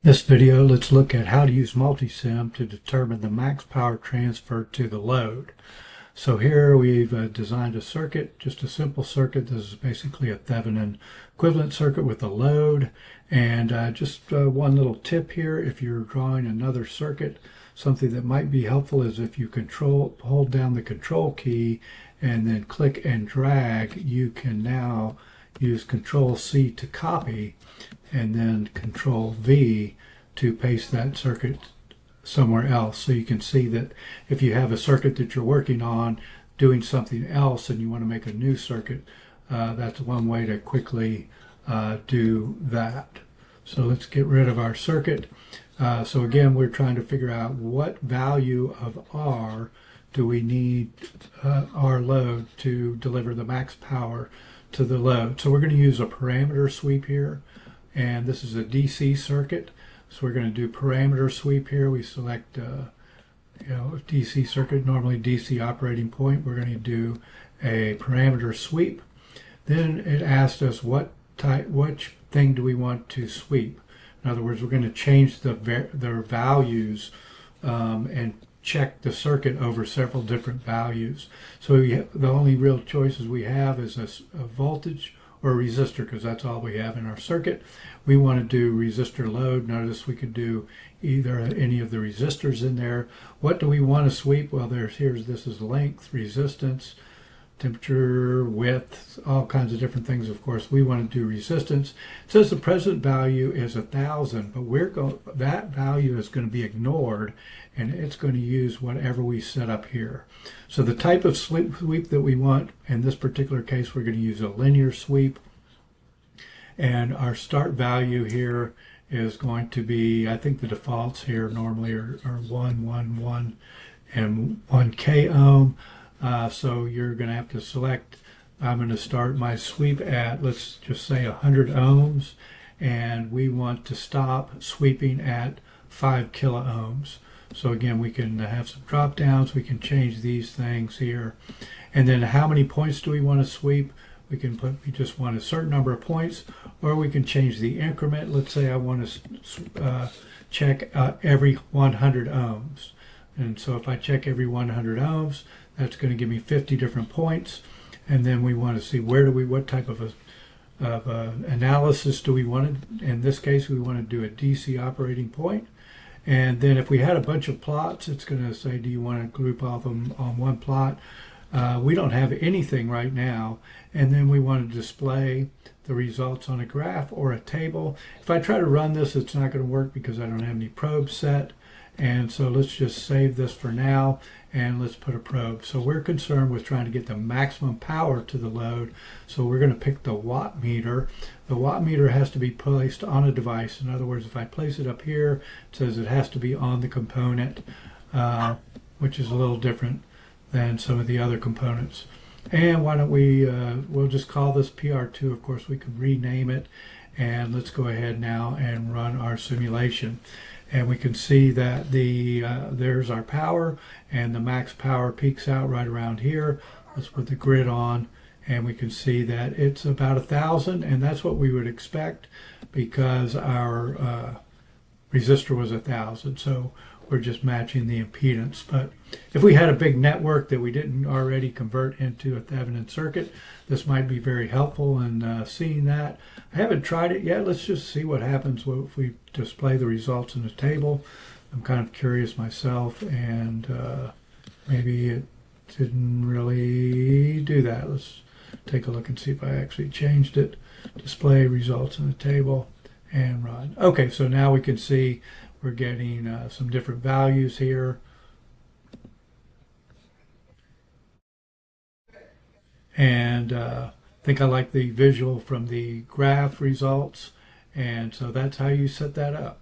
This video, let's look at how to use Multisim to determine the max power transfer to the load. So here we've designed a circuit, just a simple circuit. This is basically a Thevenin equivalent circuit with a load. And just one little tip here, if you're drawing another circuit, something that might be helpful is if you hold down the control key and then click and drag, you can now use Control C to copy and then Control V to paste that circuit somewhere else. So you can see that if you have a circuit that you're working on doing something else and you want to make a new circuit, that's one way to quickly do that. So let's get rid of our circuit. So again, we're trying to figure out what value of R do we need our load to deliver the max power to the load. So we're going to use a parameter sweep here, and this is a DC circuit. So we're going to do parameter sweep here. We select DC circuit, normally DC operating point. We're going to do a parameter sweep. Then it asked us which thing do we want to sweep. In other words, we're going to change their values and check the circuit over several different values. So the only real choices we have is a voltage or a resistor, because that's all we have in our circuit. We want to do resistor load. Notice we could do either any of the resistors in there. What do we want to sweep? Well, this is length, resistance, temperature, width, all kinds of different things. Of course, we want to do resistance. It says the present value is 1,000, but that value is going to be ignored, and it's going to use whatever we set up here. So the type of sweep that we want, in this particular case, we're going to use a linear sweep. And our start value here is going to be, I think the defaults here normally are 1, 1, 1, and 1 k ohm. So you're going to have to select, I'm going to start my sweep at, let's just say 100 ohms, and we want to stop sweeping at 5 kilo ohms. So again, we can have some drop downs, we can change these things here. And then how many points do we want to sweep? We just want a certain number of points, or we can change the increment. Let's say I want to check every 100 ohms. And so if I check every 100 ohms, that's going to give me 50 different points. And then we want to see what type of analysis do we want to, in this case, we want to do a DC operating point. And then if we had a bunch of plots, it's going to say, do you want to group all of them on one plot? We don't have anything right now. And then we want to display the results on a graph or a table. If I try to run this, it's not going to work because I don't have any probes set. And so let's just save this for now, and let's put a probe. So we're concerned with trying to get the maximum power to the load. So we're going to pick the watt meter. The watt meter has to be placed on a device. In other words, if I place it up here, it says it has to be on the component, which is a little different than some of the other components. And why don't we'll just call this PR2. Of course, we could rename it. And let's go ahead now and run our simulation. And we can see that there's our power, and the max power peaks out right around here. Let's put the grid on, and we can see that it's about 1,000, and that's what we would expect because our resistor was 1,000. So we're just matching the impedance. But if we had a big network that we didn't already convert into a Thevenin circuit, this might be very helpful in seeing that. I haven't tried it yet. Let's just see what happens if we display the results in a table. I'm kind of curious myself, and maybe it didn't really do that. Let's take a look and see if I actually changed it. Display results in a table and run. Okay, so now we can see we're getting some different values here. And I think I like the visual from the graph results. And so that's how you set that up.